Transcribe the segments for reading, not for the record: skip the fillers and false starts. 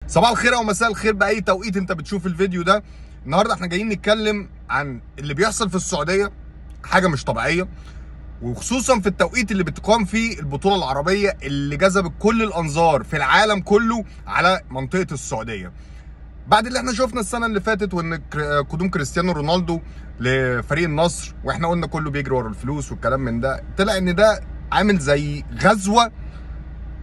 صباح الخير او مساء الخير باي توقيت انت بتشوف الفيديو ده. النهارده احنا جايين نتكلم عن اللي بيحصل في السعوديه، حاجه مش طبيعيه، وخصوصا في التوقيت اللي بتقام فيه البطوله العربيه اللي جذبت كل الانظار في العالم كله على منطقه السعوديه. بعد اللي احنا شفنا السنه اللي فاتت وان قدوم كريستيانو رونالدو لفريق النصر، واحنا قلنا كله بيجري ورا الفلوس والكلام من ده، طلع ان ده عامل زي غزوه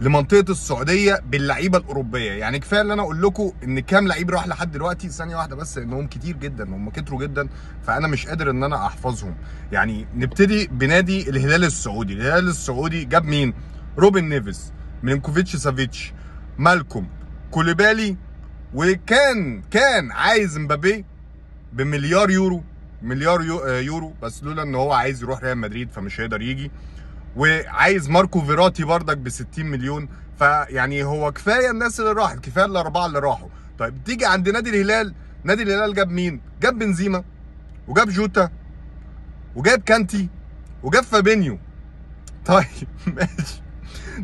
لمنطقه السعوديه باللعيبه الاوروبيه. يعني كفايه اللي انا اقول لكم ان كام لعيب راح لحد دلوقتي. ثانيه واحده بس، انهم كتير جدا، هم كتروا جدا، فانا مش قادر ان انا احفظهم. يعني نبتدي بنادي الهلال السعودي. الهلال السعودي جاب مين؟ روبن نيفيز، ميلينكوفيتش سافيتش، مالكوم، كوليبالي، وكان عايز مبابي بمليار يورو، يورو، بس لولا ان هو عايز يروح ريال مدريد فمش هيقدر يجي. وعايز ماركو فيراتي بردك ب 60 مليون. فيعني هو كفايه الناس اللي راحت، كفايه الاربعه اللي راحوا. طيب تيجي عند نادي الهلال. نادي الهلال جاب مين؟ جاب بنزيما، وجاب جوتا، وجاب كانتي، وجاب فابينيو. طيب ماشي.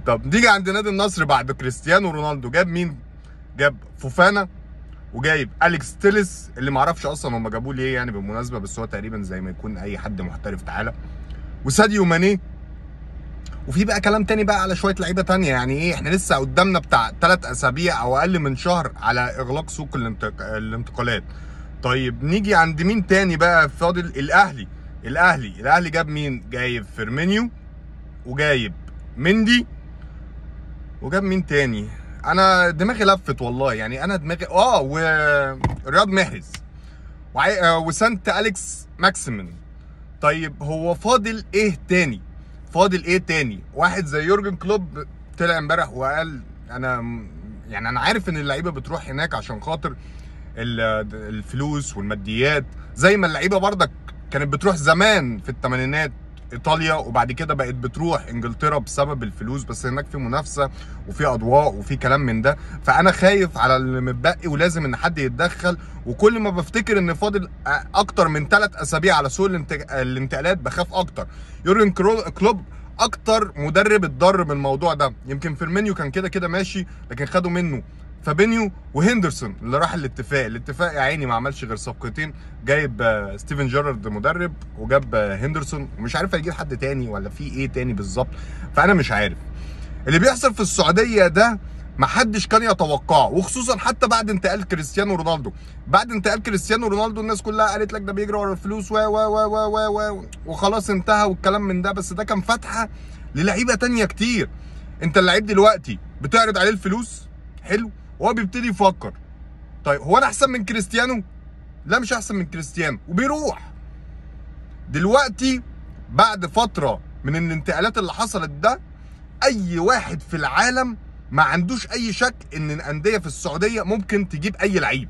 طب نيجي عند نادي النصر بعد كريستيانو رونالدو، جاب مين؟ جاب فوفانا، وجايب اليكس تيليس اللي معرفش اصلا هم جابوه ليه يعني بالمناسبه، بس هو تقريبا زي ما يكون اي حد محترف تعالى، وساديو ماني. وفي بقى كلام تاني بقى على شويه لعيبه تانيه. يعني ايه، احنا لسه قدامنا بتاع 3 اسابيع او اقل من شهر على اغلاق سوق الانتقالات. طيب نيجي عند مين تاني بقى فاضل؟ الاهلي جاب مين؟ جايب فيرمينيو، وجايب مندي، وجاب مين تاني؟ انا دماغي لفت والله. يعني انا دماغي ورياض محرز وسانت اليكس ماكسيمن. طيب هو فاضل ايه تاني؟ واحد زي يورجن كلوب طلع امبارح وقال انا عارف ان اللعيبه بتروح هناك عشان خاطر الفلوس والماديات، زي ما اللعيبه برضك كانت بتروح زمان في الثمانينات ايطاليا، وبعد كده بقت بتروح انجلترا بسبب الفلوس، بس هناك في منافسه وفي اضواء وفي كلام من ده. فانا خايف على اللي متبقي ولازم ان حد يتدخل. وكل ما بفتكر ان فاضل اكتر من 3 اسابيع على سوق الانتقالات بخاف اكتر. يورجن كلوب اكتر مدرب اتضر من الموضوع ده. يمكن فيرمينيو كان كده ماشي، لكن خدوا منه فابينيو وهندرسون اللي راح الاتفاق يا عيني ما عملش غير صفقتين. جايب ستيفن جيرارد مدرب، وجاب هندرسون، ومش عارف هيجيب حد تاني ولا في ايه تاني بالظبط. فانا مش عارف اللي بيحصل في السعوديه ده، محدش كان يتوقعه، وخصوصا حتى بعد انتقال كريستيانو رونالدو. الناس كلها قالت لك ده بيجري ورا الفلوس وخلاص انتهى والكلام من ده، بس ده كان فتحه للعيبه تانيه كتير. انت اللعيب دلوقتي بتعرض عليه الفلوس، حلو، وهو بيبتدي يفكر طيب هو انا احسن من كريستيانو؟ لا مش احسن من كريستيانو، وبيروح. دلوقتي بعد فتره من الانتقالات اللي حصلت ده، اي واحد في العالم ما عندوش اي شك ان الانديه في السعوديه ممكن تجيب اي لعيب.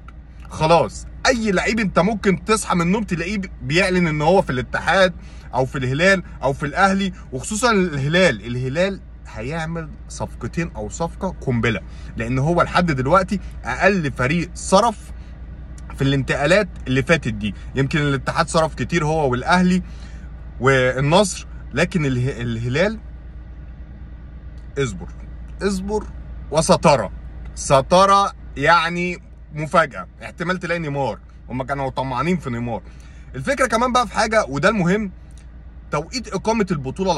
خلاص اي لعيب انت ممكن تصحى من النوم تلاقيه بيعلن ان هو في الاتحاد او في الهلال او في الاهلي، وخصوصا الهلال هيعمل صفقتين او صفقه قنبله، لان هو لحد دلوقتي اقل فريق صرف في الانتقالات اللي فاتت دي. يمكن الاتحاد صرف كتير هو والاهلي والنصر، لكن الهلال اصبر وسترى. يعني مفاجاه، احتمال تلاقي نيمار. هم كانوا طمعانين في نيمار. الفكره كمان بقى في حاجه، وده المهم، توقيت اقامه البطوله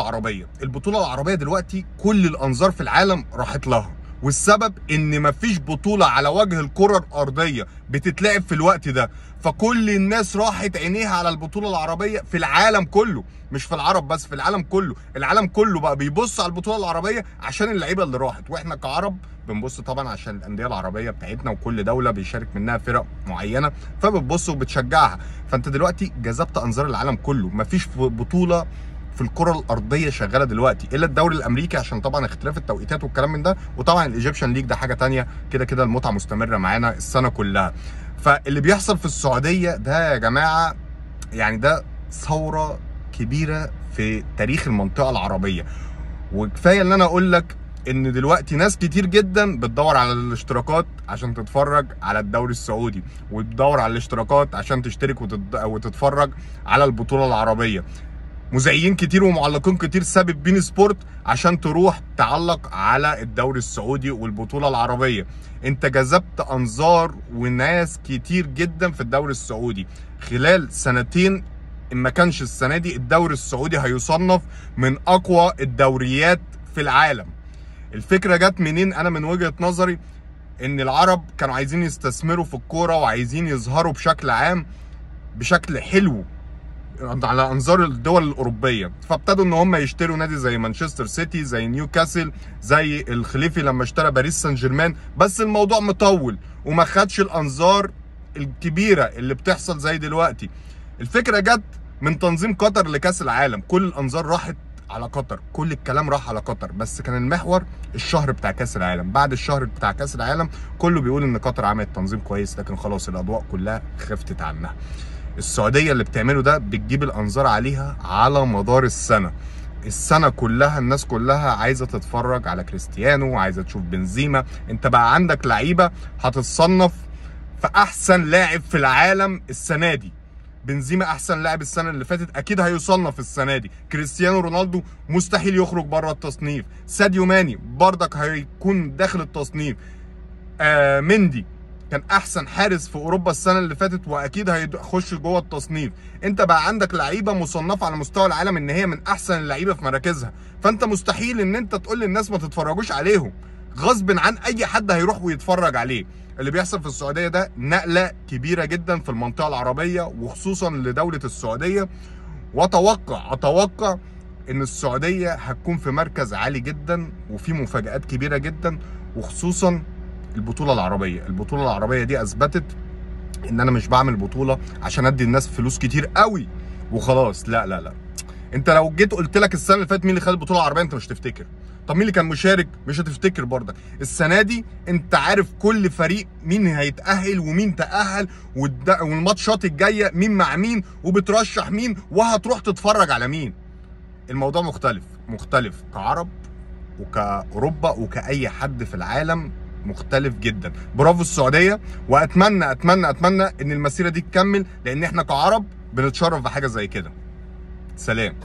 العربيه دلوقتي كل الانظار في العالم راحت لها، والسبب ان مفيش بطوله على وجه الكره الارضيه بتتلعب في الوقت ده. فكل الناس راحت عينيها على البطوله العربيه في العالم كله، مش في العرب بس، في العالم كله بقى بيبص على البطوله العربيه عشان اللعيبه اللي راحت. واحنا كعرب بنبص طبعا عشان الانديه العربيه بتاعتنا، وكل دوله بيشارك منها فرق معينه فبتبص وبتشجعها. فانت دلوقتي جذبت انظار العالم كله. مفيش بطوله في الكره الارضيه شغاله دلوقتي الا الدوري الامريكي، عشان طبعا اختلاف التوقيتات والكلام من ده، وطبعا الايجيبشن ليج ده حاجه ثانيه. كده المتعه مستمره معانا السنه كلها. فاللي بيحصل في السعوديه ده يا جماعه، يعني ده ثوره كبيره في تاريخ المنطقه العربيه. وكفايه ان انا اقول لك ان دلوقتي ناس كتير جدا بتدور على الاشتراكات عشان تتفرج على الدوري السعودي، وتدور على الاشتراكات عشان تشترك وتتفرج على البطوله العربيه. مذيعين كتير ومعلقين كتير سابت بين سبورت عشان تروح تعلق على الدوري السعودي والبطولة العربية. انت جذبت انظار وناس كتير جدا في الدوري السعودي. خلال سنتين ان ما كانش السنة دي الدوري السعودي هيصنف من اقوى الدوريات في العالم. الفكرة جت منين؟ انا من وجهة نظري ان العرب كانوا عايزين يستثمروا في الكورة وعايزين يظهروا بشكل عام بشكل حلو على انظار الدول الاوروبيه، فابتدوا ان هم يشتروا نادي زي مانشستر سيتي، زي نيوكاسل، زي الخليفي لما اشترى باريس سان جيرمان. بس الموضوع مطول وما خدش الانظار الكبيره اللي بتحصل زي دلوقتي. الفكره جت من تنظيم قطر لكاس العالم، كل الانظار راحت على قطر، كل الكلام راح على قطر، بس كان المحور الشهر بتاع كاس العالم. بعد الشهر بتاع كاس العالم كله بيقول ان قطر عملت تنظيم كويس، لكن خلاص الاضواء كلها خفتت عنها. السعوديه اللي بتعمله ده بتجيب الانظار عليها على مدار السنه كلها. الناس كلها عايزه تتفرج على كريستيانو، عايزه تشوف بنزيما. انت بقى عندك لعيبه هتتصنف في احسن لاعب في العالم السنه دي. بنزيما احسن لاعب السنه اللي فاتت، اكيد هيصنف السنه دي. كريستيانو رونالدو مستحيل يخرج بره التصنيف. ساديو ماني بردك هيكون داخل التصنيف. مندي كان احسن حارس في اوروبا السنه اللي فاتت واكيد هيخش جوه التصنيف. انت بقى عندك لعيبه مصنفه على مستوى العالم ان هي من احسن اللعيبه في مراكزها، فانت مستحيل ان انت تقول للناس ما تتفرجوش عليهم. غصب عن اي حد هيروح ويتفرج عليه. اللي بيحصل في السعوديه ده نقله كبيره جدا في المنطقه العربيه وخصوصا لدوله السعوديه. اتوقع ان السعوديه هتكون في مركز عالي جدا وفي مفاجآت كبيره جدا، وخصوصا البطولة العربية دي اثبتت ان انا مش بعمل بطولة عشان ادي الناس فلوس كتير قوي وخلاص. لا لا لا، انت لو جيت قلت لك السنة اللي فاتت مين اللي خد البطولة العربية انت مش تفتكر. طب مين اللي كان مشارك؟ مش هتفتكر برضك. السنة دي انت عارف كل فريق مين هيتأهل ومين تأهل، والماتشات الجاية مين مع مين وبترشح مين وهتروح تتفرج على مين. الموضوع مختلف كعرب وكأوروبا وكأي حد في العالم، مختلف جدا. برافو السعوديه، واتمنى اتمنى اتمنى ان المسيره دي تكمل، لان احنا كعرب بنتشرف بحاجه زي كده. سلام.